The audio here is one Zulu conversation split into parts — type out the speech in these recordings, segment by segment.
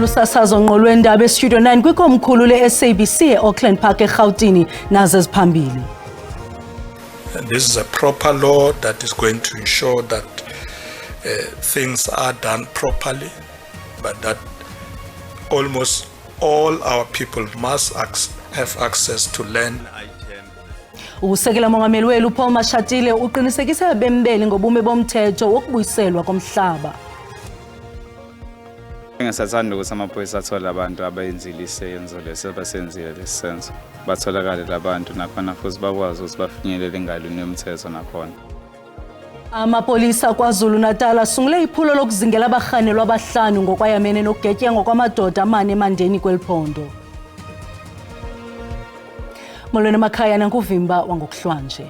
Usasazo ngqo lwendaba eStudio 9 kwikomkhulu le-SABC e-Auckland Park eGauteng nazo eziphambili. This is a proper law that is going to ensure that things are done properly, but that almost all our people must have access to land. Usekela mongameli welu Paul Mashatile uqinisekisa bembeli ngobume bomthetho wokubuyiselwa komhlaba. Ngisathanda ukuthi amaphoyisa athola abantu abayenzile isenzo lesi abasenzile lesenzo batholakale labantu nakhona futhi bakwazi ukuthi bafinyelele engalweni yomthetho nakhona. Amapolisa kwaZulu Natal asungule iphulo lokuzingela abahanelwa abahlanu ngokwayamene nokugetyengwa kwamadoda amane emandeni kweliphondo. Molweni emakhaya nankuvimba wangokuhlwanje.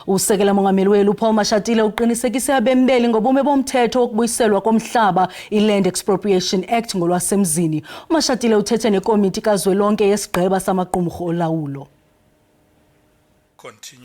Usekela mongameli welu Paul Mashatile uqinisekisa bembeli ngobume bomthetho wokubuyiselwa komhlaba iLand Expropriation Act ngolwasemzini. uMashatile uthethe nekomiti kazwelonke yesigqeba samaqumrhu olawulo.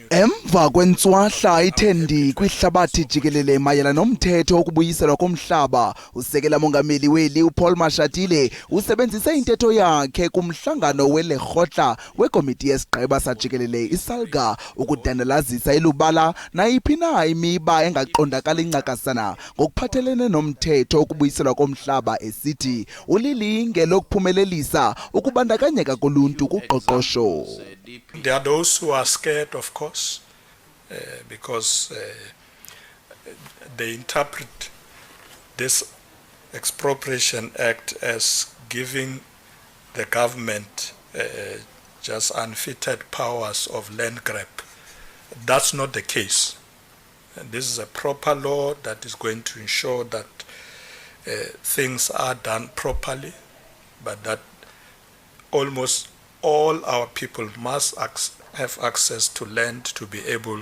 Emva kwentswahla ithendi kwihlabathi jikelele mayela nomthetho wokubuyiselwa komhlaba, usekela mongameli weli uPaul Mashatile usebenzise intetho yakhe kumhlangano weLekgotla wekomiti yesigqeba sajikelele iSalga ukudandalazisa ilubala nayiphi na imiba engaqondakali incakasana ngokuphathelene nomthetho wokubuyiselwa komhlaba esithi ulilinge lokuphumelelisa ukubandakanyeka koluntu kuqoqosho. There are those who are scared, of course, because they interpret this Expropriation Act as giving the government just unfettered powers of land grab. That's not the case. And this is a proper law that is going to ensure that things are done properly, but that almost all our people must have access to land to be able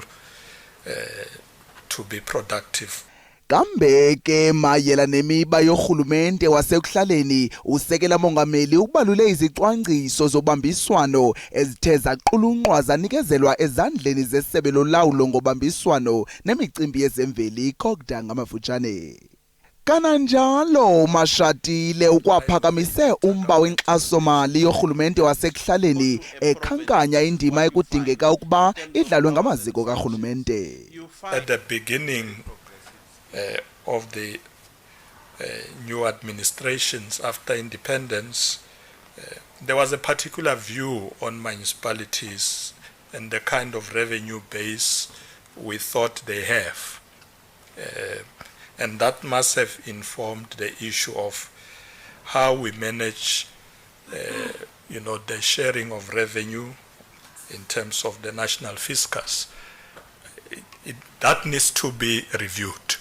to be productive. Kambe ke mayela nemiba yorhulumente wasekuhlaleni usekela mongameli ukubalule izicwangciso zobambiswano ezithe zaqulunqwa zanikezelwa ezandleni zesebe lolawulo ngobambiswano nemicimbi yezemveli iCOGTA ngamafutshane. Kananjalo Mashatile ukwaphakamise umba wenkxaso-mali yorhulumente wasekuhlaleni ekhankanya indima ekudingeka ukuba idlalwe ngamaziko karhulumente. At the beginning of the new administrations after independence, there was a particular view on municipalities and the kind of revenue base we thought they have. And that must have informed the issue of how we manage, the sharing of revenue in terms of the national fiscus. That needs to be reviewed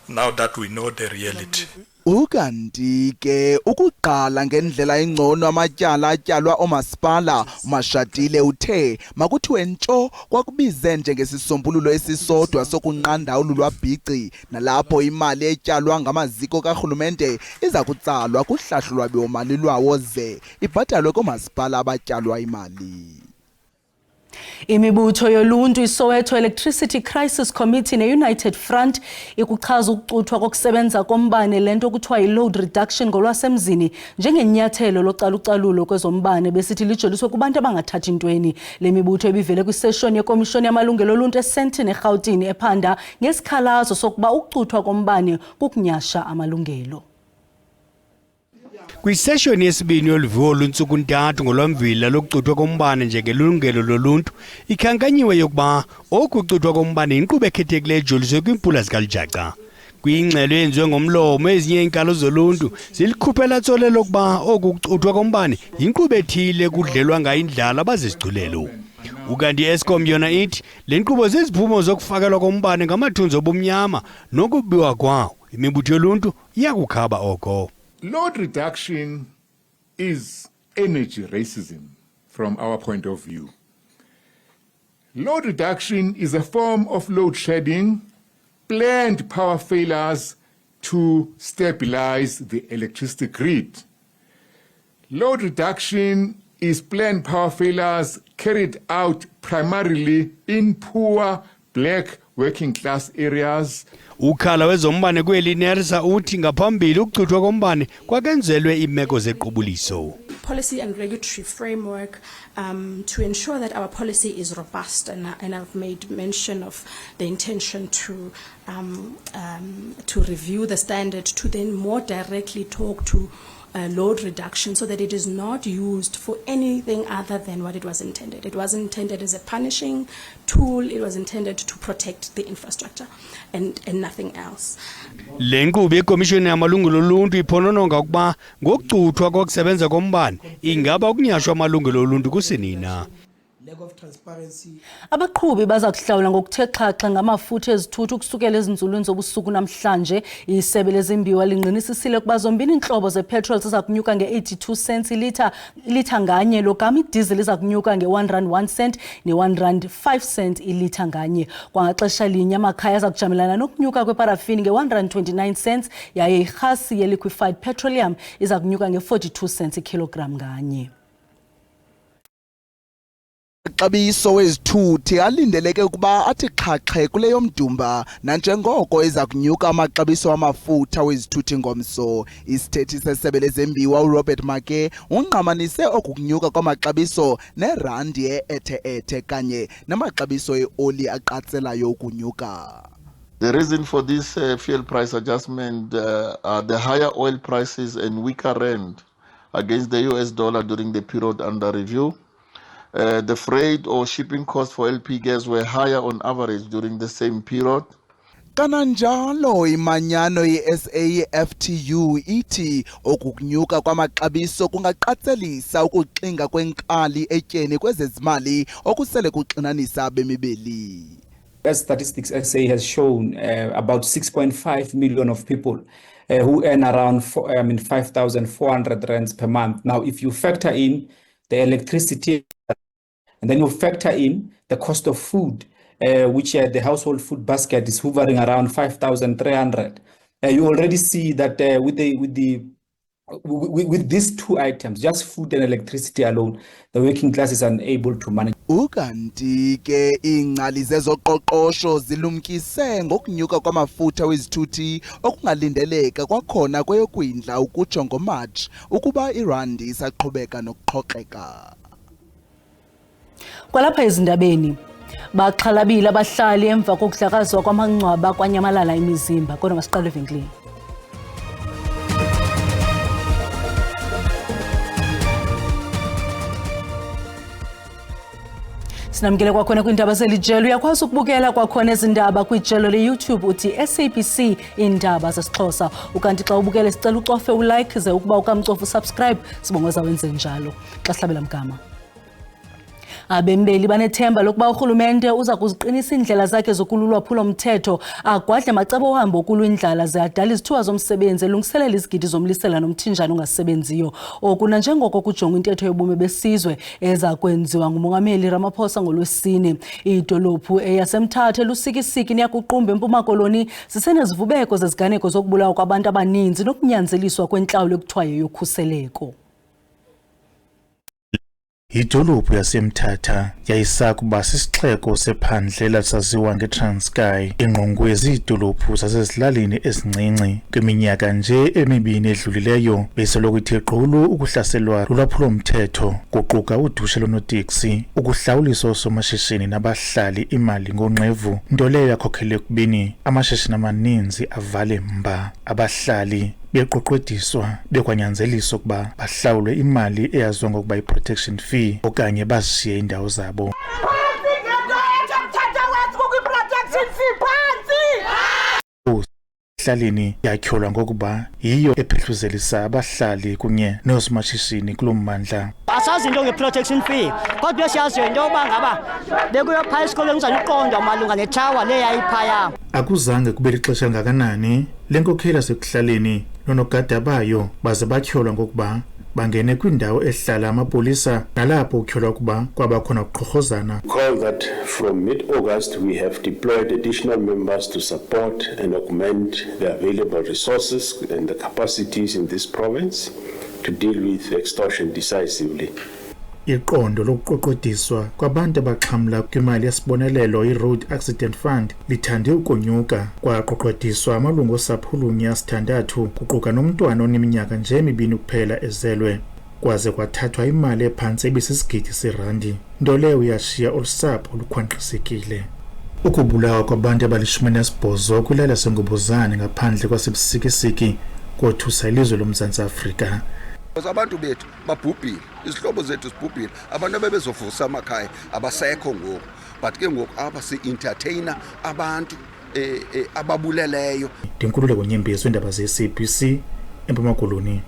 now that we know the reality. Ukanti ke ukuqala ngendlela engcono amatyala atyalwa omasipala, Mashatile uthe makuthiwe ntsho kwakubize njengesisombululo esisodwa sokunqanda ululwabhici nalapho imali etyalwa ngamaziko karhulumente iza kutsalwa kuhlahlo lwabiwo-mali lwawo ze ibhatalwe koomasipala abatyalwa imali. Imibutho yoluntu iSoweto Electricity Crisis Committee ne-United Front ikuchaza ukucuthwa kokusebenza kombane lento kuthiwa yi-load reduction ngolwasemzini njengenyathelo localucalulo kwezombane besithi lijoliswe kubantu abangathathi ntweni. Le mibutho ebivele kwiseshoni yekomishoni yamalungelo oluntu eSandton eGauteng ephanda ngesikhalazo sokuba ukucuthwa kombane kukunyasha amalungelo. Kwiseshoni yesibini yoluviwo olunsuku ntathu ngolwamvila lokucuthwa kombane njengelungelo loluntu ikhankanyiwe yokuba okucuthwa kombane inkqubo ekhethekileyo ejoliswe kwimpula zikaLjaca. Kwingxelo eyenziwe ngomlomo ezinye iinkalo zoluntu zilikhuphela tsole lokuba okucuthwa kombane yinkqubo ethile kudlelwa ngayo indlala abazizigculelo. Ukanti Eskom yona ithi le nkqubo ziziphumo zokufakelwa kombane ngamathunzi obumnyama nokubiwa kwawo. Imibutho yoluntu iyakukhaba oko. Load reduction is energy racism from our point of view. Load reduction is a form of load shedding, planned power failures to stabilize the electricity grid. Load reduction is planned power failures carried out primarily in poor, black working class areas. Ukhala wezombane kwelinersa uthi ngaphambili ukucuthwa kombane kwakenzelwe imeko zequbuliso. Policy and regulatory framework to ensure that our policy is robust, and I've made mention of the intention to review the standard to then more directly talk to load reduction so that it is not used for anything other than what it was intended. It wasn't intended as a punishing tool, it was intended to protect the infrastructure and nothing else. Le nkqubo yekomishoni yamalungelo oluntu iphonononga ukuba ngokucuthwa kokusebenza kombane ingaba ukunyashwa amalungelo oluntu kusenina. Lack of transparency. Abaqhubi baza kuhlawula ngokuthe xhaxha ngamafutha ezithuthi ukusukela ezinzulwini zobusuku namhlanje. Isebe lezimbiwa linqinisisile ukuba zombini iintlobo zepetrol ziza kunyuka nge-82 cents ilitha nganye, logama idizili iza kunyuka nge-R1 cent ne-R1 cent ilitha nganye. Kwangaxesha linye amakhaya aza kujamelana nokunyuka kweparafini nge-R1.29 cents yaye irhasi ye-liquefied petroleum iza kunyuka nge-42 cents ikilogram nganye. Xabiso wezithuthi alindeleke ukuba athi xhaxhe kule yomdumba nanjengoko eza kunyuka amaxabiso amafutha wezithuthi ngomso. Isithethi sesebe lezembiwa uRobert Make unqamanise okukunyuka kwamaxabiso nerandi ye-ethe-ethe kanye namaxabiso eoli aqatselayo ukunyuka. The reason for this fuel price adjustment are the higher oil prices and weaker rand against the US dollar during the period under review. The freight or shipping costs for LP gas were higher on average during the same period. Kananjalo imanyano ye-SAFTU ithi okukunyuka kwamaxabiso kungaqatselisa ukuxinga kwenkali etyeni kwezezimali okusele kuxinanisa abemibeli. As Statistics SA has shown, about 6.5 million of people who earn around 5,400 rands per month. Now, if you factor in the electricity and then you factor in the cost of food, which the household food basket is hovering around 5,300. You already see that with these two items, just food and electricity alone, the working class is unable to manage. Ukanti ke ingcali zezoqoqosho zilumkise ngokunyuka kwamafutha wezithuthi okungalindeleka kwakhona kweyokwindla ukutsho ngoMarch ukuba irandi isaqhubeka nokuqhoxeka. Kwalapha ezindabeni baxhalabile abahlali emva kokudlakazwa kwamangcwaba kwanyamalala imizimba kodwa masiqale evenkileni. Sinamkele kwakhona kwindaba zelijelo uyakwazi ukubukela kwakhona ezindaba kwijelo le-YouTube uthi SABC indaba zesiXhosa. Ukanti xa ubukele sicela ucofe ulike ze ukuba ukamcofa usubscribe sibongeza wenze njalo. Xa sihlabela mgama. Abembeli banethemba lokuba urhulumente uza kuziqinisa indlela zakhe zokululwa phulomthetho agwadle macebo ohambo kulwindlala ziyadala izithuba zomsebenzi elungiselela izigidi zomlisela nomthinjana ongasebenziyo. Okuna njengoko kujongwa intetho yobume besizwe eza kwenziwa ngumongameli Ramaphosa ngolwesine. Idolophu eyasemthathe lusikisiki niyakuqumba eMpuma Koloni zisenezivubeko zeziganeko zokubulawa kwabantu abaninzi nokunyanzeliswa kwentlawulo ekuthiwa yokhuseleko. Idolophu yasemthatha yayisakuba sisixeko sephandle lasaziwa ngeTranskei. Ingqongwezi idolophu zasezilalini ezincinci kwiminyaka nje emibini edlulileyo besoloko ithe gqulu ukuhlaselwa lulwaphulomthetho kuquka udushe lonoteksi, ukuhlawuliswa oosomashishini nabahlali imali ngonqevu, nto leyo yakhokhele ekubeni amashishini amaninzi avale mba. Abahlali beqoqwediswa bekwanyanzeliswa ukuba bahlawulwe imali eyaziwa ngokuba yi-protection fee okanye bazishiye indawo zabo. Hlalini yatyholwa ngokuba yiyo ephehluzelisa abahlali kunye noosomashishini kulo mmandla. Asazi into nge-protection fee kodwa siyaziyo into yokuba ngaba bekuyophaa esikolweni uzaniqonda malunga nethawa le yayiphaya. Akuzange kube lixesha ngakanani le nkokheli yasekuhlaleni nonogada bayo baze batyholwa ngokuba bangene kwindawo ehlala amapolisa nalapho utyholwa ukuba kwaba khona ukuqhorhozana. Recall that from mid-August we have deployed additional members to support and augment the available resources and the capacities in this province to deal with extortion decisively. Iqondo lokuqoqodiswa kwabantu abaxhamla kwimali yesibonelelo i-Road Accident Fund lithande ukonyuka kwaqoqodiswa amalungu osapho lunye asithandathu kuquka nomntwana oneminyaka nje emibini kuphela ezelwe. Kwaze kwathathwa imali ephantse ibisisigidi seerandi, nto leyo yashiya ulusapho lukhwankqisekile. Ukubulawa kwabantu abali-18 kwilali yaseNgobozane ngaphandle kwasebusikisiki kothusa ilizwe loMzantsi Afrika. Abantu bethu babhubhile, izihlobo zethu zibhubhile, abantu abebezovusa amakhaya abasekho ngoku, but ke ngoku apha si-entertainer abantu ababuleleyo. Ndinkululeko Nyembezi, iindaba ze-SABC, eMpuma Koloni.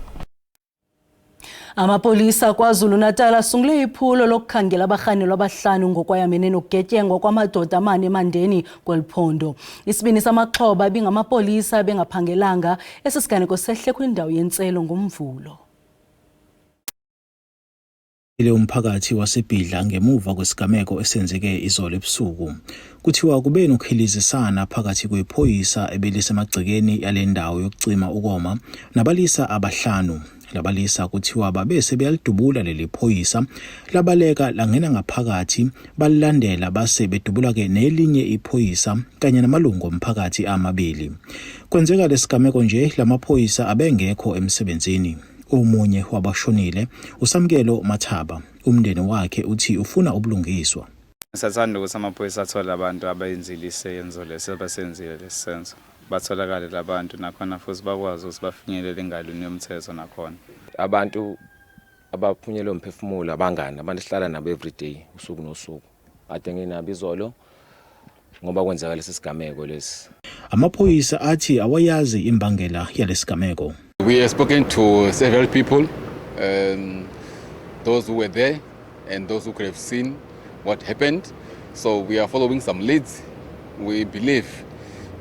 Amapolisa KwaZulu-Natal asungule iphulo lokukhangela abarhanelwa abahlanu ngokwayamene nokugetyengwa kwamadoda amane emandeni kweliphondo. Isibini samaxhoba ibingamapolisa bengaphangelanga, esi siganeko sehle kwindawo yentselo ngoMvulo. Umphakathi waseBhidla ngemuva kwesigameko esenzeke izolo ebusuku. Kuthiwa kube nokuhelizisana phakathi kwephoyisa ebelisemagcekeni yale ndawo yokucima ukoma nabalisa abahlanu. Labalisa kuthiwa babe sebeyalidubula leli phoyisa labaleka langena ngaphakathi balilandela base bedubula ke nelinye iphoyisa kanye namalungu omphakathi amabili. Kwenzeka lesigameko nje lamaphoyisa abengekho emsebenzini. Omunye wabashonile uSamkelo Mathaba, umndeni wakhe uthi ufuna ubulungiswa. Sathanda ukuthi amaphoyisa athola abantu abayenzile isenzo lesebasenzile lesenzo. Batholakale labantu nakhona futhi bakwazi ukuthi bafinyelele engalweni yomthetho nakhona. Abantu abaphunyelwe umphefumulo abangani abantu sihlala nabo everyday usuku nosuku. Ade nginabo izolo ngoba kwenzeka lesi sigameko lesi. Amaphoyisa athi awayazi imbangela yalesigameko. We have spoken to several people, those who were there and those who could have seen what happened. So we are following some leads. We believe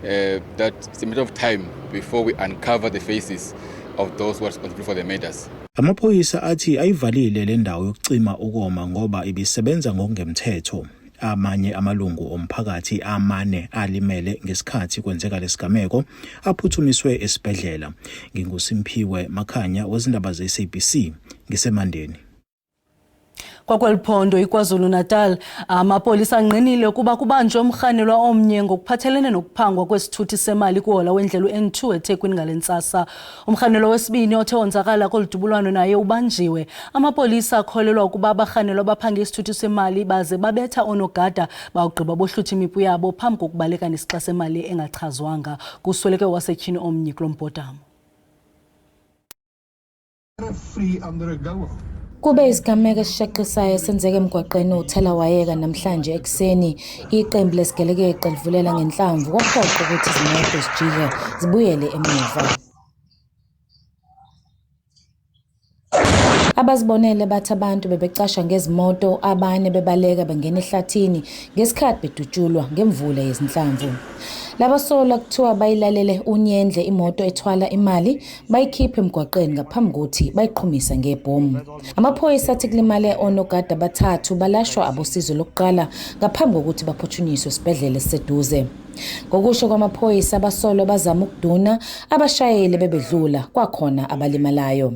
that it's a matter of time before we uncover the faces of those who are responsible for the murders. Amaphoyisa athi ayivalile le ndawo yokucima ukoma ngoba ibisebenza ngokungemthetho. Amanye amalungu omphakathi amane alimele ngesikhathi kwenzeka lesigameko aphuthumiswe esibhedlela. NginguSimphiwe Makhanya wezindaba ze-SABC ngisemandeni. KwaKweliphondo iKwaZulu-Natal amapolisa anqinile kuba kubanjwe umrhanelwa omnye ngokuphathelene nokuphangwa kwesithuthi semali kuhola wendlela u-N2 eThekwini ngalentsasa. Umrhanelwa wesibini othe wonzakala koludubulwano naye ubanjiwe. Amapolisa akholelwa ukuba abarhanelwa baphange isithuthi semali baze babetha onogada bawugqiba bohlutha imipu yabo phambi kokubaleka nesixa semali engachazwanga. Kusweleke wasetyhini omnye kulo mbhodamo. Kube isigameko esishaqisayo esenzeke emgwaqeni uThelawayeka namhlanje ekseni. Iqembu lesigelekeqe livulela ngenhlamvu kwaphoqa ukuthi izimoto zijike zibuyele emuva. Abazibonele bathi abantu bebecasha ngezimoto, abane bebaleka bengena ehlathini ngesikhathi bedutshulwa ngemvula yezinhlamvu. Labasola kuthiwa bayilalele unyendle imoto ethwala imali bayikhiphe emgwaqeni ngaphambi kokuthi bayiqhumisa ngebhomu. Amaphoyisa athi kulimale onogada bathathu balashwa abosizo lokuqala ngaphambi kokuthi baphuthunyiswe esibhedlela esiseduze. Ngokusho kwamaphoyisa abasola bazama ukuduna abashayeli bebedlula kwakhona abalimalayo.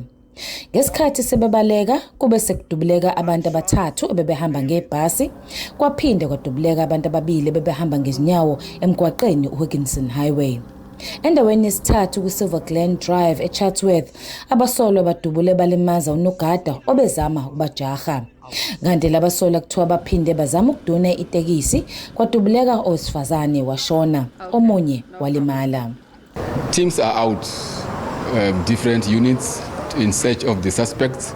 Ngesikhathi sebebaleka kube sekudubuleka abantu abathathu ebebehamba ngebhasi, kwaphinde kwadubuleka abantu ababili bebehamba ngezinyawo emgwaqeni uHigginson Highway. Endaweni yesithathu kuSilver Glen Drive eChatsworth abasolwa badubule balimaza unogada obezama ukubajaha. Kanti labasolwa kuthiwa baphinde bazama ukuduna itekisi kwadubuleka owesifazane washona, omunye walimala. Teams are out, different units in search of the suspects.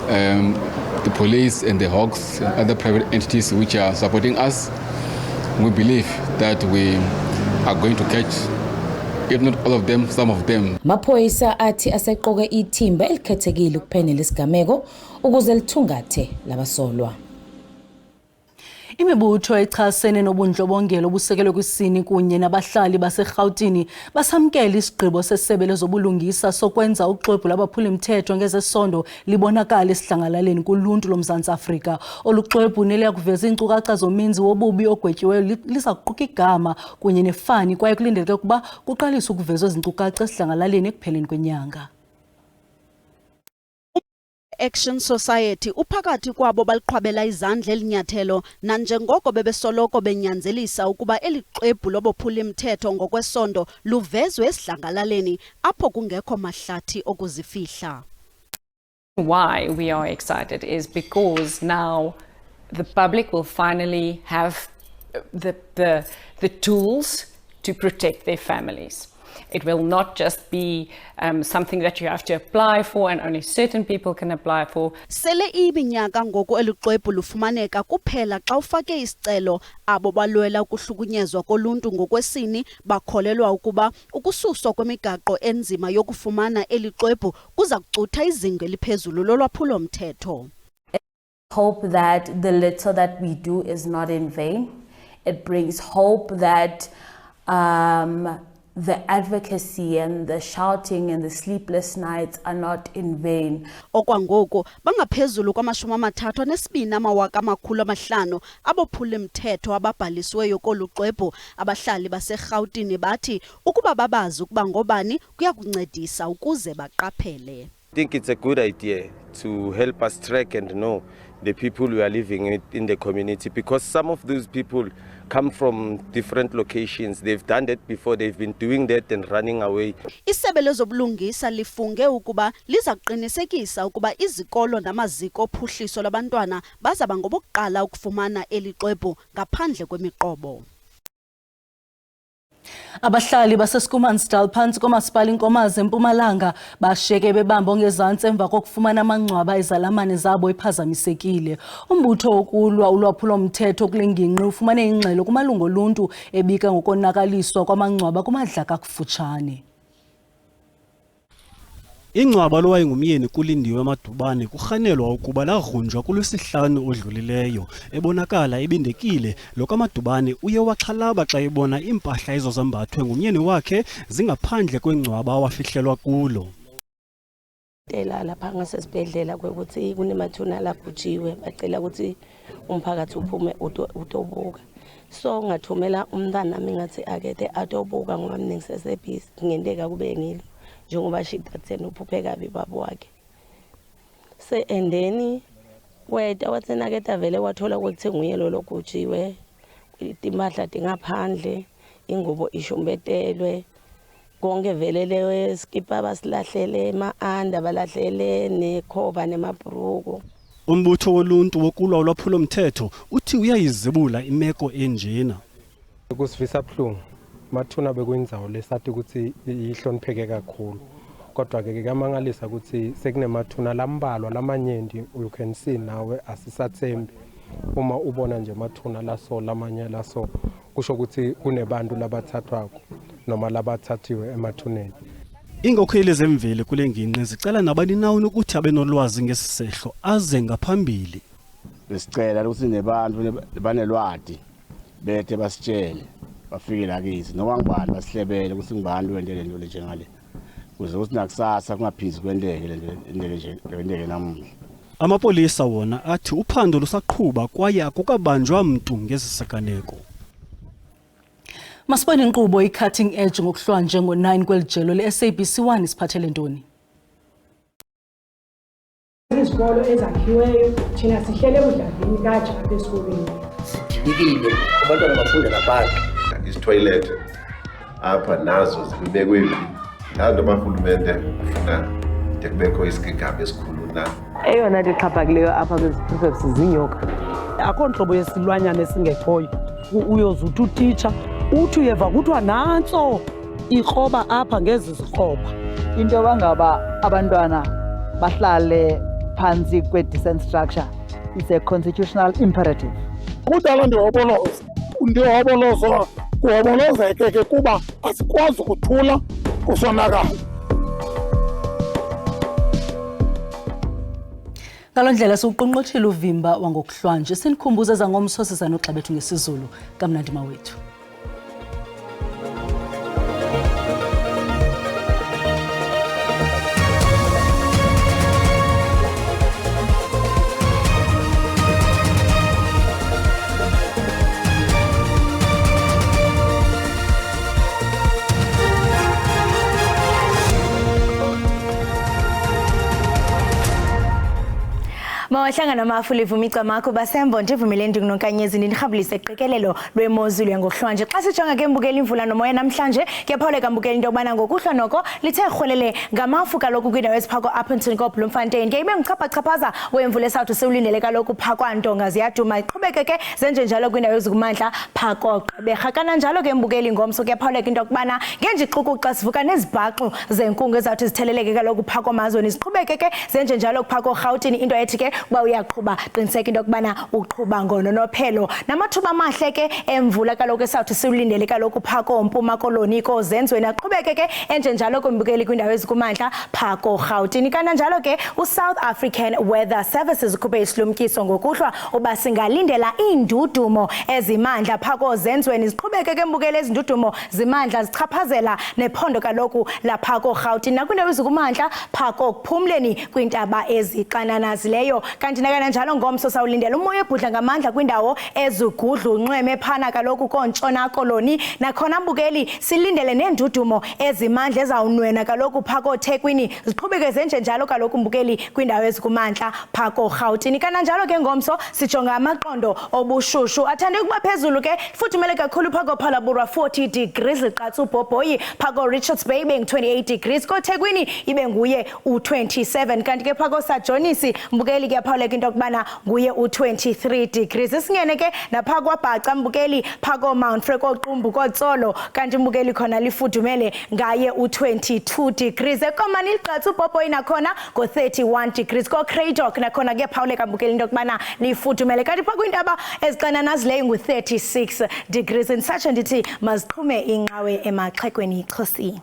The police and the Hawks and other private entities which are supporting us. We believe that we are going to catch, if not all of them, some of them. Maphoyisa athi aseqoke ithimba elikhethekile ukuphenela isigameko ukuze lithungathe labasolwa. Imibutho echasene nobundlobongela obusekelwe kwisini kunye nabahlali baseGauteng basamkela isigqibo sesebe lezobulungisa sokwenza uxwebhu labaphula imithetho ngezesondo libonakala esidlangalaleni kuluntu loMzantsi Afrika. Oluxwebhu neliya kuveza iinkcukacha zomenzi wobubi ogwetyiweyo liza kuquka igama kunye nefani kwaye kulindeleke ukuba kuqaliswe ukuvezwa izinkcukacha esidlangalaleni ekupheleni kwenyanga. Action Society uphakathi kwabo baliqhwabela izandla elinyathelo nanjengoko bebesoloko benyanzelisa ukuba eliqebhu lobophula imithetho ngokwesondo luvezwe esidlangalaleni apho kungekho mahlathi okuzifihla. Why we are excited is because now the public will finally have the tools to protect their families. It will not just be something that you have to apply for and only certain people can apply for. Sele iminyaka ngoku eliqebhu lufumaneka kuphela xa ufake isicelo abo balwela ukuhlukunyezwa koluntu ngokwesini bakholelwa ukuba ukususwa kwemigaqo enzima yokufumana eliqebhu kuza kucutha izinga eliphezulu lolwaphulo mthetho. Hope that the little that we do is not in vain. It brings hope that the advocacy and the shouting and the sleepless nights are not in vain. Okwangoku bangaphezulu kwama-32,500 abophula imithetho ababhalisiweyo kolu xwebhu. Abahlali baseRhawutini bathi ukuba babazi ukuba ngobani kuya kuncedisa ukuze baqaphele. I think it's a good idea to help us track and know the people who are living in the community, because some of those people come from different locations. They've done that before, they've been doing that and running away. Isebe lezobulungisa lifunge ukuba liza kuqinisekisa ukuba izikolo namaziko ophuhliso labantwana bazaba ngobokuqala ukufumana eli xwebhu ngaphandle kwemiqobo. Abahlali baseSkumansdal phantsi komasipala iNkomazi eMpumalanga bashiyeke bebamba ngezantsi emva kokufumana amangcwaba ezalamane zabo ephazamisekile. Umbutho wokulwa ulwaphulo mthetho kule ngingqi ufumane ingxelo kumalungu oluntu ebika ngokonakaliswa kwamangcwaba kumadlaka kufutshane. Ingcwaba lowayengumyeni kuLindiwe Madubane kurhanelwa ukuba lagrunjwa kuLwesihlanu odlulileyo. Ebonakala ebindekile lo kaMadubane uye waxhalaba xa ebona impahla ezo zambathwe ngumyeni wakhe zingaphandle kwengcwaba awafihlelwa kulo. Lapha ngasesibhedlela kwekuthi kunemathuna labhujiwe bacela ukuthi umphakathi uphume utobuka. So ngathumela umntana nami ngathi akethe atobuka ngoba mina ngisesebhizi ngenteka kube ngilo. Njengoba shitatheni uphuphe kabi babo wakhe. And then weta wathena ke vele wathola ukuthi nguye lo logujiwe impahla dingaphandle ingubo ishumbetelwe konke vele le skipa basilahlele ema-anda balahlele nekhova nemabhruku. Umbutho woluntu wokulwa ulwaphulo mthetho uthi uyayizibula imeko enjena. Kusivisa buhlungu. Mathuna bekuyindzawo lesathi ukuthi ihlonipheke kakhulu. Kodwa ke kamangalisa ukuthi sekunemathuna lambalwa lamanyenti you can see nawe asisathembi. Uma ubona nje mathuna laso lamanye laso kusho ukuthi kunebantu labathathwako noma labathathiwe emathuneni. Inkokheli zemveli kule ngingqi zicela nabaninawuni ukuthi abenolwazi ngesisehlo aze ngaphambili. Besicela ukuthi nebantu banelwadi bethe basitshele bafike la kithi noma ngibani basihlebele ukuthi ngibani wende lento njengale kuze ukuthi nakusasa kungaphindi kwendeke lento namuhla. Amapolisa wona athi uphando lusaqhuba kwaye akukabanjwa mntu ngesisakaneko. Masibone inkqubo i-cutting edge ngokuhlwa njengo-9 kweli jelo le-SABC1 isiphathele ntoni? Izikolo ezakhiweyo thina sihlele udlavini kajapa esikolweni. Sidikile abantwana bafunda laphandle. Izitoilet apha nazo zibekwe phi? Lando bahulumende ufuna kubekho isigigaba esikhulu na. Eyona nto exhaphakileyo apha kwezi zinyoka. Akho nhlobo yesilwanyana esingekhoyo. Uyozuthi utitsha uthi uyeva kuthiwa nantso ikroba apha ngezi zikroba. Into bangaba abantwana bahlale phansi kwe-decent structure is a constitutional imperative. Kudala ndihoboloza kuhobolozeke ke kuba asikwazi ukuthula kusonakala. Ngaloo ndlela siwuqonqothile uvimba wangokuhlwanje sinikhumbuza zangomso sizanoxa bethu ngesizulu kamnandi mawethu. Mawahlangana amafula ivumicwa makho basembo ndivumile ndikunonkanyezi ndinirhabulise iqikelelo lwemozulu yangohlwanje. Xa sijonga ke mbukela imvula nomoya namhlanje kuyaphawuleka mbukela into yokubana ngokuhlwa noko lithe rholele ngamafu kaloku kwindawo eziphako Appleton koBloemfontein. Ke ibe mchaphaza wemvula esawuthi siwulindele kaloku phakwa Ndonga ziyaduma iqhubeke ke zenje njalo kwindawo ezikumantla phako Gqeberha. Kananjalo ke mbukela ingomso kuyaphawuleka into yokubana ngenje ixuku xa sivuka nezibhaqo zenkungu ezawuthi zitheleleke kaloku phako mazweni ziqhubeke ke zenje njalo phako Gauteng into ethi ke uba uyaqhuba qiniseka into yokubana uqhuba ngononophelo. Namathuba amahle ke emvula kaloku esawuthi siwulindele kaloku phako Mpuma Koloni kozenzweni aqhubeke ke enje njalo kombukeli kwindawo ezikumantla phako Gauteng. Kananjalo ke uSouth African Weather Services ukhuphe isilumkiso ngokuhlwa uba singalindela indudumo ezimandla phako zenzweni ziqhubeke ke mbukeli ezindudumo zimandla zichaphazela nephondo kaloku laphako Gauteng nakwindawo ezikumantla phako kuphumleni kwintaba eziqananazileyo. Kanti nakananjalo ngomso sawulindela umoya ebhudla ngamandla kwindawo ezigudlu unxweme phana kaloku koNtshona Koloni nakhona mbukeli silindele nendudumo ezimandla ezawunwena kaloku phako Thekwini ziqhubeke zenje njalo kaloku mbukeli kwindawo ezikumantla phako Gauteng. Kananjalo ke ngomso sijonga amaqondo obushushu athande ukuba phezulu ke futhumele kakhulu phako Phalaborwa 40 degrees liqatha uBhobhoyi phako Richards Bay ibe 28 degrees koThekwini ibe nguye u27 kanti ke phako Sajonisi mbukeli kuyaphawuleka into yokubana nguye u23 degrees. Singene ke napha kwaBhaca mbukeli phako Mount Freko Qumbu koTsolo kanti mbukeli khona lifudumele ngaye u22 degrees. Ekomani liqatha uBhobhoyi nakhona ngo31 degrees koCradock nakhona kuyaphawuleka mbukeli into yokubana lifudumele kanti phako indaba eziqananazileyo ngu36 degrees. Ndisatsho ndithi maziqhume inqawe emaxhekweni iXhosi.